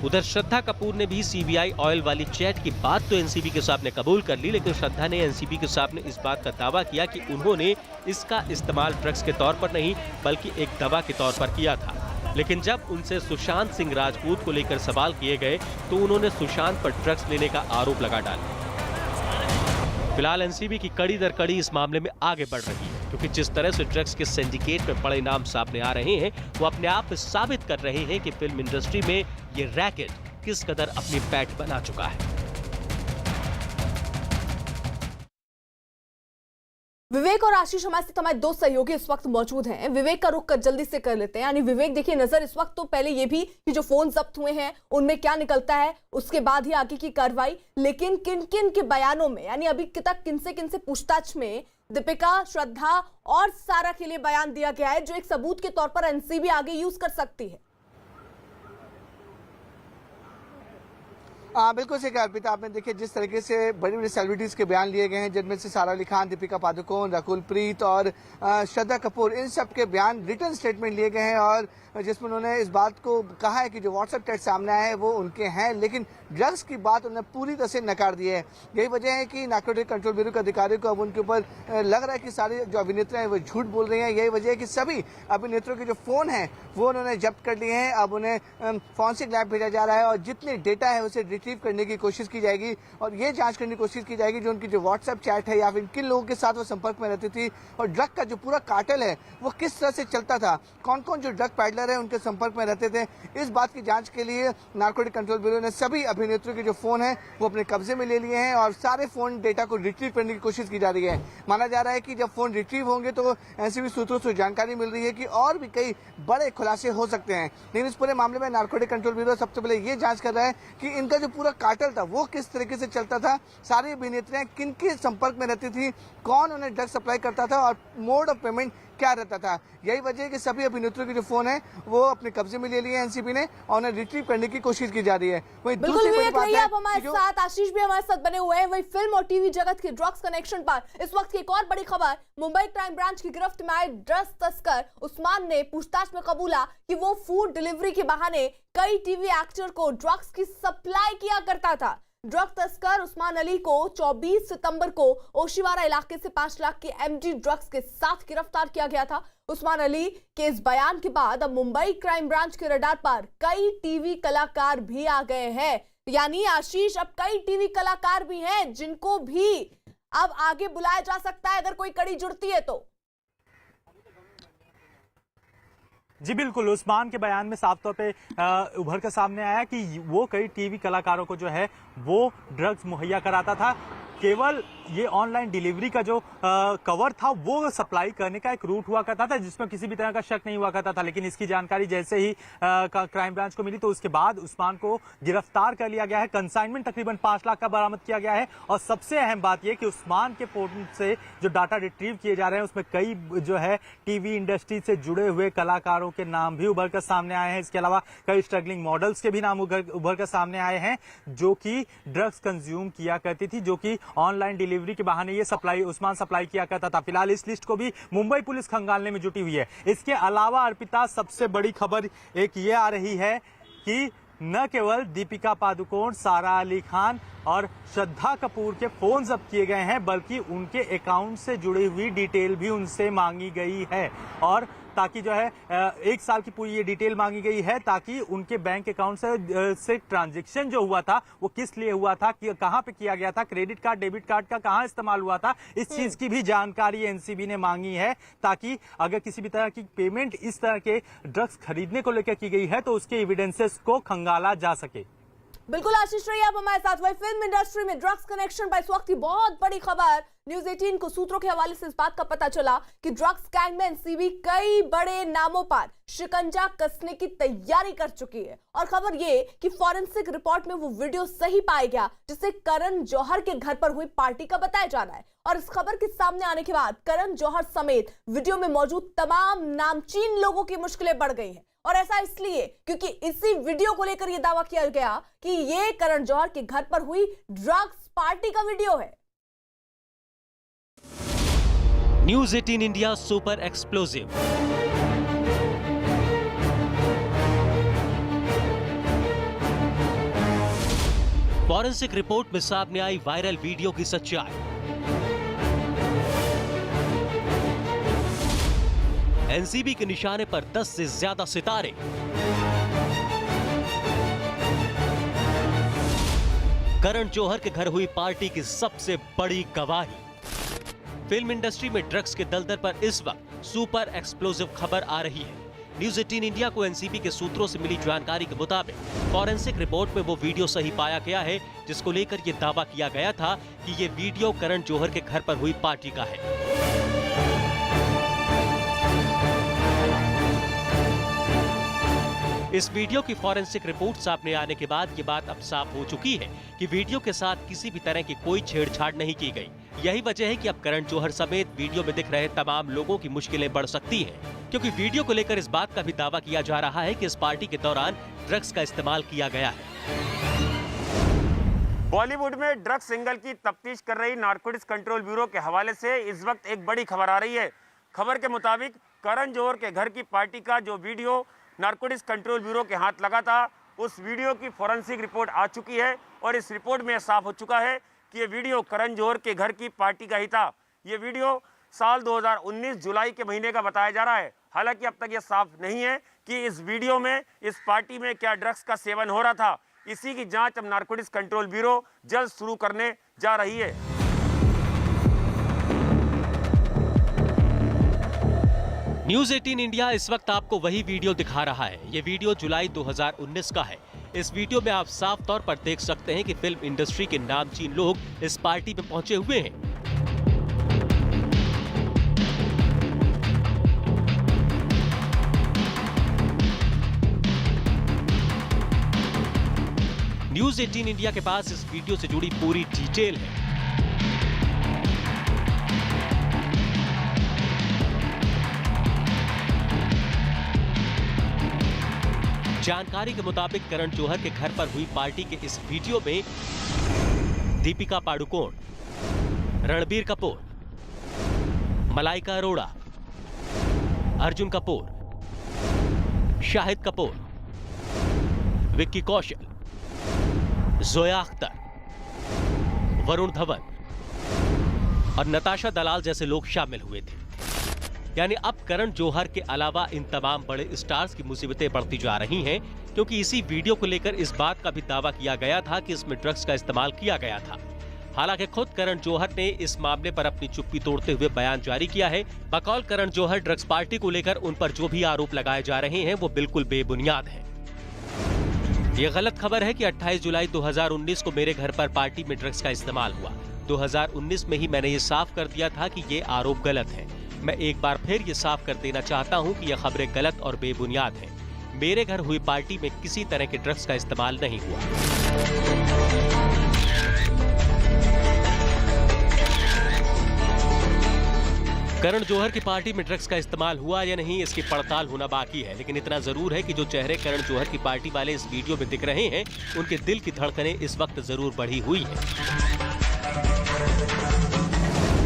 Speaker 8: उधर श्रद्धा कपूर ने भी सीबीआई ऑयल वाली चैट की बात तो एनसीबी के सामने कबूल कर ली, लेकिन श्रद्धा ने एनसीबी के सामने इस बात का दावा किया कि उन्होंने इसका इस्तेमाल ड्रग्स के तौर पर नहीं बल्कि एक दवा के तौर पर किया था। लेकिन जब उनसे सुशांत सिंह राजपूत को लेकर सवाल किए गए तो उन्होंने सुशांत पर ड्रग्स लेने का आरोप लगा डाला। फिलहाल एनसीबी की कड़ी दर कड़ी इस मामले में आगे बढ़ रही है, क्योंकि जिस तरह से ड्रग्स के सिंडिकेट में बड़े नाम सामने आ रहे हैं वो अपने आप में साबित कर रहे हैं कि फिल्म इंडस्ट्री में ये रैकेट किस कदर अपनी पैठ बना चुका है।
Speaker 1: विवेक और आशीष हमारे साथ हमारे दो सहयोगी इस वक्त मौजूद हैं। विवेक का रुख जल्दी से कर लेते हैं। यानी विवेक देखिए, नजर इस वक्त तो पहले ये भी कि जो फोन जब्त हुए हैं उनमें क्या निकलता है, उसके बाद ही आगे की कार्रवाई। लेकिन किन किन के बयानों में, यानी अभी तक किन से पूछताछ में दीपिका, श्रद्धा और सारा के लिए बयान दिया गया है जो एक सबूत के तौर पर एनसीबी आगे यूज कर सकती है?
Speaker 3: बिल्कुल सही कहा अर्पिता आपने। देखिए जिस तरीके से बड़ी बड़ी सेलिब्रिटीज के बयान लिए गए हैं, जिनमें से सारा अली खान, दीपिका पादुकोण, रकुल प्रीत और श्रद्धा कपूर, इन सब के बयान रिटर्न स्टेटमेंट लिए गए हैं और जिसमें उन्होंने इस बात को कहा है कि जो व्हाट्सएप चैट सामने आए हैं वो उनके हैं, लेकिन ड्रग्स की बात उन्होंने पूरी तरह से नकार दी है। यही वजह है कि नारकोटिक कंट्रोल ब्यूरो के अधिकारियों को अब उनके ऊपर लग रहा है कि सारे जो अभिनेत्री हैं वो झूठ बोल रहे हैं। यही वजह है कि सभी अभिनेत्रियों के जो फोन हैं वो उन्होंने जब्त कर लिए हैं। अब उन्हें फॉरेंसिक लैब भेजा जा रहा है और जितने डेटा है उसे रिट्रीव करने की कोशिश की जाएगी और ये जांच करने की कोशिश की जाएगी जो उनकी जो व्हाट्सएप चैट है या फिर किन लोगों के साथ वो संपर्क में रहती थी और ड्रग का जो पूरा कार्टेल है वो किस तरह से चलता था, कौन कौन जो ड्रग पैडलर है उनके संपर्क में रहते थे। इस बात की जांच के लिए नारकोटिक कंट्रोल ब्यूरो ने सभी अभिनेत्रियों के जो फोन है वो अपने कब्जे में ले लिए हैं और सारे फोन डेटा को रिट्रीव करने की कोशिश की जा रही है। माना जा रहा है कि जब फोन रिट्रीव होंगे तो एनसीबी सूत्रों से जानकारी मिल रही है कि और भी कई बड़े खुलासे हो सकते हैं। लेकिन इस पूरे मामले में नारकोटिक कंट्रोल ब्यूरो सबसे पहले ये जांच कर रहा है कि इनका जो पूरा कार्टेल था वो किस तरीके से चलता था, सारी अभिनेत्रियां किन के संपर्क में रहती थी, कौन उन्हें ड्रग सप्लाई करता था और मोड ऑफ पेमेंट क्या रहता था। यही वजह है कि सभी अभिनेत्रियों के जो फोन है वो अपने कब्जे में ले लिए एनसीबी ने और उन्हें रिट्रीव करने की कोशिश की जा रही है। वहीं दूसरी बड़ी बात है,
Speaker 1: आप हमारे साथ, आशीष भी हमारे साथ बने हुए हैं। वही फिल्म और टीवी जगत के ड्रग्स कनेक्शन पर इस वक्त की एक और बड़ी खबर, मुंबई क्राइम ब्रांच की गिरफ्त में आए ड्रग्स तस्कर उस्मान ने पूछताछ में कबूला कि वो फूड डिलीवरी के बहाने कई टीवी एक्टर को ड्रग्स की सप्लाई किया करता था। ड्रग तस्कर उस्मान अली को 24 सितंबर को ओशिवारा इलाके से 5 लाख के एमजी ड्रग्स के साथ गिरफ्तार किया गया था। उस्मान अली के इस बयान के बाद अब मुंबई क्राइम ब्रांच के रडार पर कई टीवी कलाकार भी आ गए हैं। यानी आशीष, अब कई टीवी कलाकार भी हैं जिनको भी अब आगे बुलाया जा सकता है अगर कोई कड़ी जुड़ती है तो।
Speaker 2: जी बिल्कुल, उस्मान के बयान में साफ तौर पे उभर कर सामने आया कि वो कई टीवी कलाकारों को जो है वो ड्रग्स मुहैया कराता था। केवल ये ऑनलाइन डिलीवरी का जो कवर था वो सप्लाई करने का एक रूट हुआ करता था जिसमें किसी भी तरह का शक नहीं हुआ करता था। लेकिन इसकी जानकारी जैसे ही क्राइम ब्रांच को मिली तो उसके बाद उस्मान को गिरफ्तार कर लिया गया है। कंसाइनमेंट तकरीबन 5 लाख का बरामद किया गया है और सबसे अहम बात यह कि उस्मान के फोन से जो डाटा रिट्रीव किए जा रहे हैं उसमें कई जो है टीवी इंडस्ट्री से जुड़े हुए कलाकारों के नाम भी उभर कर सामने आए हैं। इसके अलावा कई स्ट्रगलिंग मॉडल्स के भी नाम उभर कर सामने आए हैं जो कि ड्रग्स कंज्यूम किया करती थी, जो कि ऑनलाइन डिलीवरी के बहाने ये उस्मान सप्लाई किया करता था। फिलहाल इस लिस्ट को भी मुंबई पुलिस खंगालने में जुटी हुई है। इसके अलावा अर्पिता, सबसे बड़ी खबर एक ये आ रही है कि न केवल दीपिका पादुकोण, सारा अली खान और श्रद्धा कपूर के फोन जब्त किए गए हैं बल्कि उनके अकाउंट से जुड़ी हुई डिटेल भी उनसे मांगी गई है और ताकि जो है 1 साल की पूरी ये डिटेल मांगी गई है, ताकि उनके बैंक अकाउंट से ट्रांजैक्शन जो हुआ था वो किस लिए हुआ था, कहां पे किया गया था, क्रेडिट कार्ड डेबिट कार्ड का कहां इस्तेमाल हुआ था, इस चीज की भी जानकारी एनसीबी ने मांगी है, ताकि अगर किसी भी तरह की पेमेंट इस तरह के ड्रग्स खरीदने को लेकर की गई है तो उसके एविडेंसेस को खंगाला जा सके।
Speaker 1: बिल्कुल आशीष रहिए आप हमारे साथ। वही फिल्म इंडस्ट्री में ड्रग्स कनेक्शन पर इस वक्त की बहुत बड़ी खबर, न्यूज 18 को सूत्रों के हवाले से इस बात का पता चला कि ड्रग्स गैंग में एनसीबी कई बड़े नामों पर शिकंजा कसने की तैयारी कर चुकी है। और खबर ये कि फॉरेंसिक रिपोर्ट में वो वीडियो सही पाया गया जिसे करण जौहर के घर पर हुई पार्टी का बताया जा रहा है। और इस खबर के सामने आने के बाद करण जौहर समेत वीडियो में मौजूद तमाम नामचीन लोगों की मुश्किलें बढ़ गई हैं। और ऐसा इसलिए क्योंकि इसी वीडियो को लेकर यह दावा किया गया कि यह करण जौहर के घर पर हुई ड्रग्स पार्टी का वीडियो है।
Speaker 8: News 18 India super explosive. Forensic report में सामने आई वायरल वीडियो की सच्चाई। एनसीबी के निशाने पर 10 से ज्यादा सितारे। करण जौहर के घर हुई पार्टी की सबसे बड़ी गवाही। फिल्म इंडस्ट्री में ड्रग्स के दलदल पर इस वक्त सुपर एक्सप्लोसिव खबर आ रही है। न्यूज 18 इंडिया को एनसीबी के सूत्रों से मिली जानकारी के मुताबिक फॉरेंसिक रिपोर्ट में वो वीडियो सही पाया गया है जिसको लेकर यह दावा किया गया था कि ये वीडियो करण जौहर के घर पर हुई पार्टी का है। इस वीडियो की फॉरेंसिक रिपोर्ट सामने आने के बाद ये बात अब साफ हो चुकी है कि वीडियो के साथ किसी भी तरह की कोई छेड़छाड़ नहीं की गई। यही वजह है कि अब करण जौहर समेत वीडियो में दिख रहे तमाम लोगों की मुश्किलें बढ़ सकती हैं, क्योंकि वीडियो को लेकर इस बात का भी दावा किया जा रहा है कि इस पार्टी के दौरान ड्रग्स का इस्तेमाल किया गया है।
Speaker 9: बॉलीवुड में ड्रग्स एंगल की तफ्तीश कर रही नारकोटिक्स कंट्रोल ब्यूरो के हवाले से इस वक्त एक बड़ी खबर आ रही है। खबर के मुताबिक करण जौहर के घर की पार्टी का जो वीडियो नारकोटिक्स कंट्रोल ब्यूरो के हाथ लगा था, उस वीडियो की फॉरेंसिक रिपोर्ट आ चुकी है और इस रिपोर्ट में साफ हो चुका है कि ये वीडियो करण जौहर के घर की पार्टी का ही था। ये वीडियो साल 2019 जुलाई के महीने का बताया जा रहा है। हालांकि अब तक ये साफ नहीं है कि इस वीडियो में, इस पार्टी में क्या ड्रग्स का सेवन हो रहा था। इसी की जांच अब नारकोटिक्स कंट्रोल ब्यूरो जल्द शुरू करने जा रही है।
Speaker 8: न्यूज 18 इंडिया इस वक्त आपको वही वीडियो दिखा रहा है। ये वीडियो जुलाई 2019 का है। इस वीडियो में आप साफ तौर पर देख सकते हैं कि फिल्म इंडस्ट्री के नामचीन लोग इस पार्टी में पहुंचे हुए हैं। न्यूज 18 इंडिया के पास इस वीडियो से जुड़ी पूरी डिटेल है। जानकारी के मुताबिक करण जौहर के घर पर हुई पार्टी के इस वीडियो में दीपिका पादुकोण, रणबीर कपूर, मलाइका अरोड़ा, अर्जुन कपूर, शाहिद कपूर, विक्की कौशल, जोया अख्तर, वरुण धवन और नताशा दलाल जैसे लोग शामिल हुए थे। यानी अब करण जौहर के अलावा इन तमाम बड़े स्टार्स की मुसीबतें बढ़ती जा रही हैं, क्योंकि इसी वीडियो को लेकर इस बात का भी दावा किया गया था कि इसमें ड्रग्स का इस्तेमाल किया गया था। हालांकि खुद करण जौहर ने इस मामले पर अपनी चुप्पी तोड़ते हुए बयान जारी किया है। बकौल करण जौहर ड्रग्स पार्टी को लेकर उन पर जो भी आरोप लगाए जा रहे हैं वो बिल्कुल बेबुनियाद है। ये गलत खबर है कि 28 जुलाई 2019 को मेरे घर पर पार्टी में ड्रग्स का इस्तेमाल हुआ। 2019 में ही मैंने ये साफ कर दिया था कि ये आरोप गलत है। मैं एक बार फिर ये साफ कर देना चाहता हूं कि ये खबरें गलत और बेबुनियाद हैं। मेरे घर हुई पार्टी में किसी तरह के ड्रग्स का इस्तेमाल नहीं हुआ। करण जौहर की पार्टी में ड्रग्स का इस्तेमाल हुआ या नहीं, इसकी पड़ताल होना बाकी है। लेकिन इतना जरूर है कि जो चेहरे करण जौहर की पार्टी वाले इस वीडियो में दिख रहे हैं, उनके दिल की धड़कनें इस वक्त जरूर बढ़ी हुई है।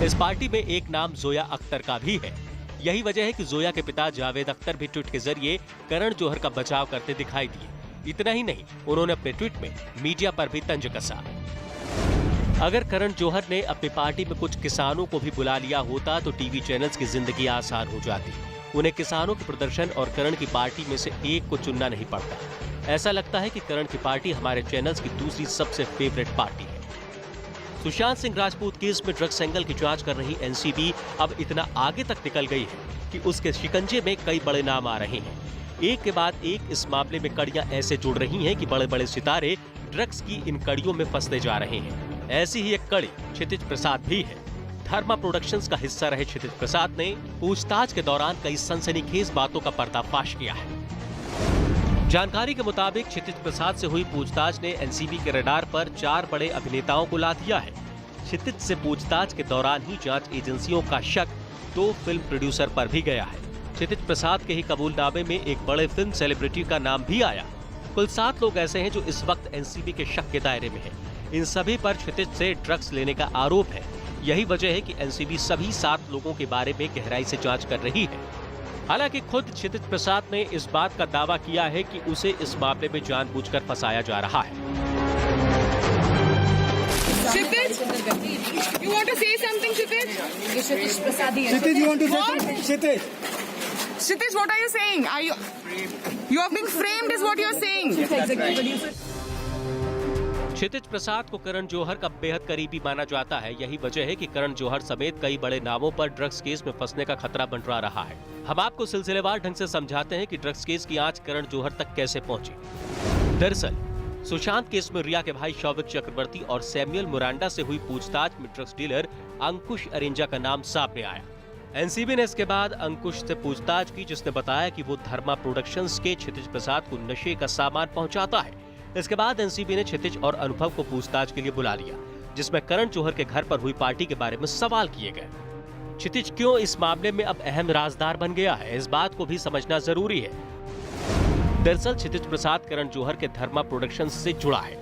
Speaker 8: इस पार्टी में एक नाम जोया अख्तर का भी है। यही वजह है कि जोया के पिता जावेद अख्तर भी ट्वीट के जरिए करण जौहर का बचाव करते दिखाई दिए। इतना ही नहीं, उन्होंने अपने ट्वीट में मीडिया पर भी तंज कसा। अगर करण जौहर ने अपनी पार्टी में कुछ किसानों को भी बुला लिया होता तो टीवी चैनल्स की जिंदगी आसान हो जाती। उन्हें किसानों के प्रदर्शन और करण की पार्टी में से एक को चुनना नहीं पड़ता। ऐसा लगता है कि करण की पार्टी हमारे चैनल्स की दूसरी सबसे फेवरेट पार्टी है। सुशांत सिंह राजपूत केस में ड्रग्स एंगल की जांच कर रही एनसीबी अब इतना आगे तक निकल गई है कि उसके शिकंजे में कई बड़े नाम आ रहे हैं। एक के बाद एक इस मामले में कड़ियां ऐसे जुड़ रही हैं कि बड़े बड़े सितारे ड्रग्स की इन कड़ियों में फंसते जा रहे हैं। ऐसी ही एक कड़ी क्षितिज प्रसाद भी है। धर्मा प्रोडक्शंस का हिस्सा रहे क्षितिज प्रसाद ने पूछताछ के दौरान कई सनसनीखेज बातों का पर्दाफाश किया है। जानकारी के मुताबिक क्षितिज प्रसाद से हुई पूछताछ ने एनसीबी के रडार पर 4 बड़े अभिनेताओं को ला दिया है। क्षितिज से पूछताछ के दौरान ही जांच एजेंसियों का शक 2 फिल्म प्रोड्यूसर पर भी गया है। क्षितिज प्रसाद के ही कबूलनामे में एक बड़े फिल्म सेलिब्रिटी का नाम भी आया। कुल 7 लोग ऐसे हैं जो इस वक्त एनसीबी के शक के दायरे में हैं। इन सभी पर क्षितिज से ड्रग्स लेने का आरोप है। यही वजह है कि एनसीबी सभी 7 लोगों के बारे में गहराई से जांच कर रही है। हालांकि खुद क्षितिज प्रसाद ने इस बात का दावा किया है कि उसे इस मामले में जानबूझकर फंसाया जा रहा है।
Speaker 10: Kshitij, you want to say something, Kshitij?
Speaker 11: Kshitij Prasadi.
Speaker 10: Kshitij, you want to say something? Kshitij. Kshitij, what are you saying? You are being framed, is what you are saying.
Speaker 8: क्षितिज प्रसाद को करण जौहर का बेहद करीबी माना जाता है। यही वजह है कि करण जौहर समेत कई बड़े नामों पर ड्रग्स केस में फंसने का खतरा मंडरा रहा है। हम आपको सिलसिलेवार ढंग से समझाते हैं कि ड्रग्स केस की आंच करण जौहर तक कैसे पहुंची। दरअसल सुशांत केस में रिया के भाई शौविक चक्रवर्ती और सैमुअल मुरांडा से हुई पूछताछ में ड्रग्स डीलर अंकुश अरेंजा का नाम सामने आया। एनसीबी ने इसके बाद अंकुश से पूछताछ की, जिसने बताया कि वो धर्मा प्रोडक्शंस के क्षितिज प्रसाद को नशे का सामान पहुंचाता है। इसके बाद एनसीबी ने क्षितिज और अनुभव को पूछताछ के लिए बुला लिया, जिसमें करण जौहर के घर पर हुई पार्टी के बारे में सवाल किए गए। क्षितिज क्यों इस मामले में अब अहम राजदार बन गया है, इस बात को भी समझना जरूरी है। दरअसल क्षितिज प्रसाद करण जौहर के धर्मा प्रोडक्शंस से जुड़ा है।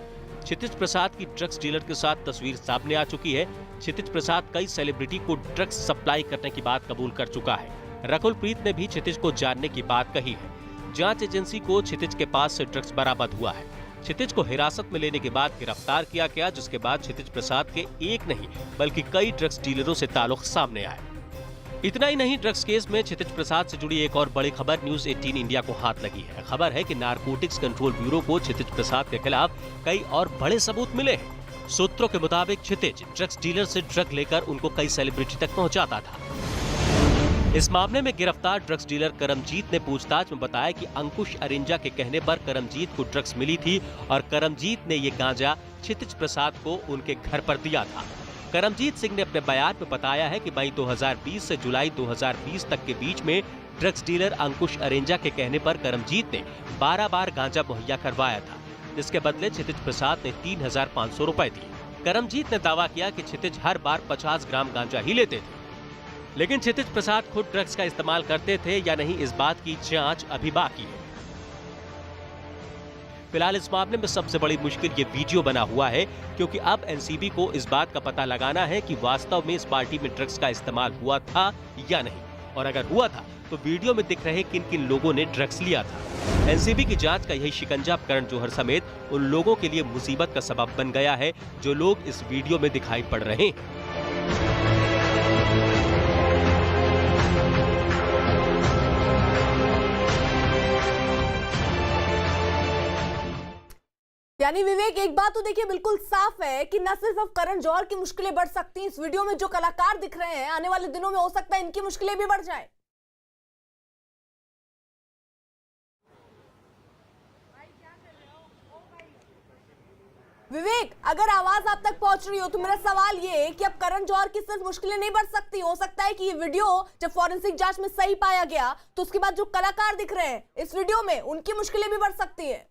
Speaker 8: क्षितिज प्रसाद की ड्रग्स डीलर के साथ तस्वीर सामने आ चुकी है। क्षितिज प्रसाद कई सेलिब्रिटी को ड्रग्स सप्लाई करने की बात कबूल कर चुका है। रकुल प्रीत ने भी क्षितिज को जानने की बात कही है। जांच एजेंसी को क्षितिज के पास से ड्रग्स बरामद हुआ है। क्षितिज को हिरासत में लेने के बाद गिरफ्तार किया गया, जिसके बाद क्षितिज प्रसाद के एक नहीं बल्कि कई ड्रग्स डीलरों से ताल्लुक सामने आए। इतना ही नहीं, ड्रग्स केस में क्षितिज प्रसाद से जुड़ी एक और बड़ी खबर न्यूज 18 इंडिया को हाथ लगी है। खबर है कि नारकोटिक्स कंट्रोल ब्यूरो को क्षितिज प्रसाद के खिलाफ कई और बड़े सबूत मिले हैं। सूत्रों के मुताबिक क्षितिज ड्रग्स डीलर से ड्रग लेकर उनको कई सेलिब्रिटी तक पहुंचाता था। इस मामले में गिरफ्तार ड्रग्स डीलर करमजीत ने पूछताछ में बताया कि अंकुश अरेंजा के कहने पर करमजीत को ड्रग्स मिली थी और करमजीत ने ये गांजा क्षितिज प्रसाद को उनके घर पर दिया था। करमजीत सिंह ने अपने बयान में बताया है कि मई 2020 से जुलाई 2020 तक के बीच में ड्रग्स डीलर अंकुश अरेंजा के कहने पर करमजीत ने 12 बार गांजा मुहैया करवाया था, जिसके बदले क्षितिज प्रसाद ने 3,500 रुपए दिए। करमजीत ने दावा किया कि क्षितिज हर बार 50 ग्राम गांजा ही लेते थे, लेकिन क्षितिज प्रसाद खुद ड्रग्स का इस्तेमाल करते थे या नहीं, इस बात की जांच अभी बाकी है। फिलहाल इस मामले में सबसे बड़ी मुश्किल ये वीडियो बना हुआ है, क्योंकि अब एनसीबी को इस बात का पता लगाना है कि वास्तव में इस पार्टी में ड्रग्स का इस्तेमाल हुआ था या नहीं, और अगर हुआ था तो वीडियो में दिख रहे किन किन लोगों ने ड्रग्स लिया था। एनसीबी की जांच का यही शिकंजा करण जौहर समेत उन लोगों के लिए मुसीबत का सबब बन गया है जो लोग इस वीडियो में दिखाई पड़ रहे हैं।
Speaker 1: यानी विवेक, एक बात तो देखिए बिल्कुल साफ है कि न सिर्फ अब करण जौहर की मुश्किलें बढ़ सकती हैं, इस वीडियो में जो कलाकार दिख रहे हैं आने वाले दिनों में हो सकता है इनकी मुश्किलें भी बढ़ जाएं। विवेक, अगर आवाज आप तक पहुंच रही हो तो मेरा सवाल ये है कि अब करण जौहर की सिर्फ मुश्किलें नहीं बढ़ सकती, हो सकता है कि ये वीडियो जब फॉरेंसिक जांच में सही पाया गया तो उसके बाद जो कलाकार दिख रहे हैं इस वीडियो में उनकी मुश्किलें भी बढ़ सकती है।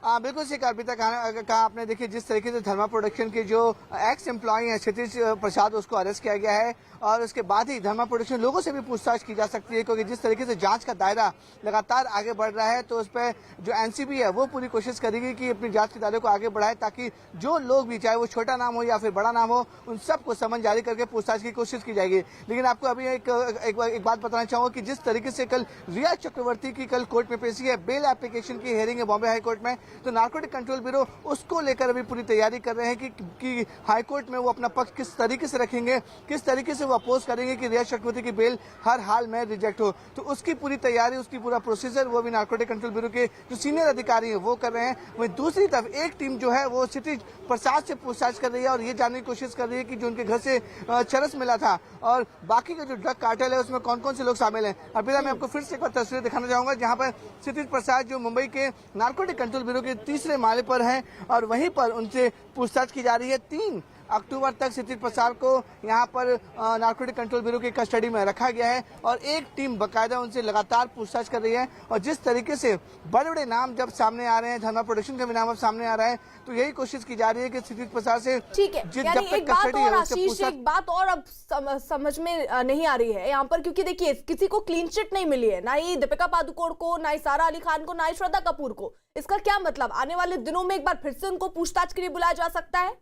Speaker 3: बिल्कुल सही अर्पिता कहा आपने। देखिए जिस तरीके से धर्मा प्रोडक्शन के जो एक्स एम्प्लॉय हैं क्षितिज प्रसाद, उसको अरेस्ट किया गया है और उसके बाद ही धर्मा प्रोडक्शन लोगों से भी पूछताछ की जा सकती है, क्योंकि जिस तरीके से जांच का दायरा लगातार आगे बढ़ रहा है तो उस पर जो एनसीबी है वो पूरी कोशिश करेगी कि अपनी जांच के दायरे को आगे बढ़ाए, ताकि जो लोग भी, चाहे वो छोटा नाम हो या फिर बड़ा नाम हो, उन सबको समन जारी करके पूछताछ की कोशिश की जाएगी। लेकिन आपको अभी एक बात बताना चाहूंगा कि जिस तरीके से कल रिया चक्रवर्ती की कल कोर्ट में पेशी है, बेल एप्लीकेशन की हियरिंग है बॉम्बे हाई कोर्ट में, तो नारकोटिक कंट्रोल ब्यूरो उसको लेकर अभी पूरी तैयारी कर रहे हैं कि हाईकोर्ट में वो अपना पक्ष किस तरीके से रखेंगे, किस तरीके से वो अपोज करेंगे कि रिया चक्रवर्ती की बेल हर हाल में रिजेक्ट हो। तो उसकी पूरी तैयारी, उसकी पूरा प्रोसीजर वो भी नारकोटिक कंट्रोल ब्यूरो के जो सीनियर अधिकारी हैं वो कर रहे हैं। वहीं दूसरी तरफ एक टीम जो है वो क्षितिज प्रसाद से पूछताछ कर रही है और ये जानने की कोशिश कर रही है कि जो उनके घर से चरस मिला था और बाकी का जो ड्रग कार्टेल है उसमें कौन कौन से लोग शामिल हैं। अर्पिता, मैं आपको फिर से एक बार तस्वीर दिखाना चाहूंगा जहां पर क्षितिज प्रसाद जो मुंबई के नारकोटिक कंट्रोल ब्यूरो के तीसरे माले पर हैं और वहीं पर उनसे पूछताछ की जा रही है। 3 अक्टूबर तक क्षितिज प्रसाद को यहाँ पर नारकोटिक कंट्रोल ब्यूरो की कस्टडी में रखा गया है और एक टीम बकायदा उनसे लगातार पूछताछ कर रही है। और जिस तरीके से बड़े बड़े नाम जब सामने आ रहे हैं, धर्मा प्रोडक्शन का भी नाम अब सामने आ रहा है, तो यही कोशिश की जा रही है कि क्षितिज प्रसाद से
Speaker 1: ठीक है, यानी एक बात और आशीष, एक बात और अब समझ में नहीं आ रही है यहाँ पर, क्योंकि देखिए किसी को क्लीन चिट नहीं मिली है, ना ही दीपिका पादुकोण को, ना ही सारा अली खान को, ना ही श्रद्धा कपूर को। इसका क्या मतलब, आने वाले दिनों में एक बार फिर से उनको पूछताछ के लिए बुलाया जा सकता है?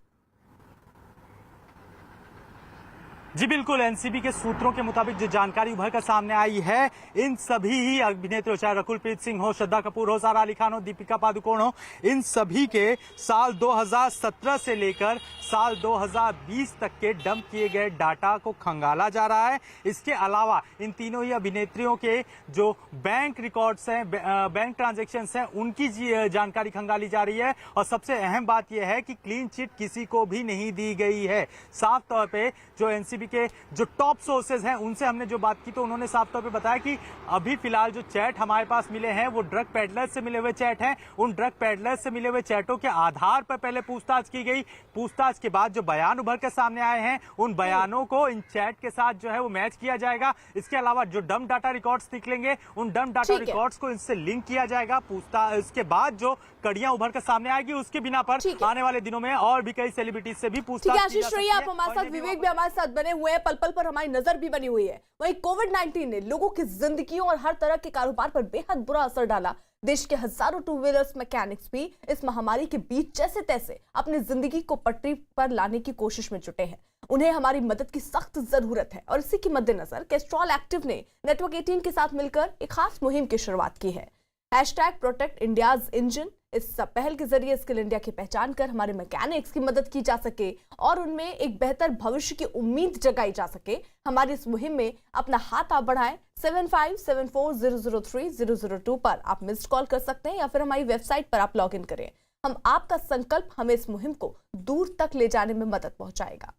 Speaker 2: जी बिल्कुल, एनसीबी के सूत्रों के मुताबिक जो जानकारी उभर कर सामने आई है, इन सभी ही अभिनेत्रियों, चाहे रकुलप्रीत सिंह हो, श्रद्धा कपूर हो, सारा अली खान हो, दीपिका पादुकोण हो, इन सभी के साल 2017 से लेकर साल 2020 तक के डंप किए गए डाटा को खंगाला जा रहा है। इसके अलावा इन तीनों ही अभिनेत्रियों के जो बैंक रिकॉर्ड्स हैं, बैंक ट्रांजैक्शंस हैं, उनकी जानकारी खंगाली जा रही है। और सबसे अहम बात यह है कि क्लीन चिट किसी को भी नहीं दी गई है। साफ तौर पे जो एनसीबी के जो टॉप सोर्सेज हैं उनसे हमने जो बात की तो उन्होंने साफ तौर पे बताया कि अभी फिलहाल जो चैट हमारे पास मिले हैं वो ड्रग पेडलर्स से मिले हुए चैट हैं। उन ड्रग पेडलर्स से मिले हुए चैटों के आधार पर पहले पूछताछ की गई। पूछताछ के बाद जो बयान उभर के सामने आए हैं उन बयानों को इन चैट के साथ जो है वो मैच किया जाएगा। इसके अलावा जो डंप डाटा रिकॉर्ड्स निकलेंगे उन डंप डाटा रिकॉर्ड्स को इनसे लिंक किया जाएगा। पूछताछ इसके बाद जो कड़ियां उभर कर सामने आएगी उसके बिना पर आने वाले दिनों में और भी कई सेलिब्रिटीज से भी पूछताछ की जा सकती है।
Speaker 1: आप हमारे साथ, विवेक भी हमारे साथ बने हुए हैं, पल पल पर हमारी नजर भी बनी हुई है। वहीं कोविड-19 ने लोगों की जिंदगियों और हर तरह के कारोबार पर बेहद बुरा असर डाला। देश के हजारों टू व्हीलर्स मैकेनिक्स भी इस महामारी के बीच जैसे तैसे अपनी जिंदगी को पटरी पर लाने की कोशिश में जुटे हैं। उन्हें हमारी मदद की सख्त जरूरत है और इसी के मद्देनजर कैस्ट्रॉल एक्टिव ने नेटवर्क 18 के साथ मिलकर एक खास मुहिम की शुरुआत की है। #Protect India's engine. इस पहल के जरिए स्किल इंडिया की पहचान कर हमारे मैकेनिक्स की मदद की जा सके और उनमें एक बेहतर भविष्य की उम्मीद जगाई जा सके। हमारी इस मुहिम में अपना हाथ आप बढ़ाएं। 7574003002 पर आप मिस्ड कॉल कर सकते हैं या फिर हमारी वेबसाइट पर आप लॉग इन करें। हम आपका संकल्प हमें इस मुहिम को दूर तक ले जाने में मदद पहुंचाएगा।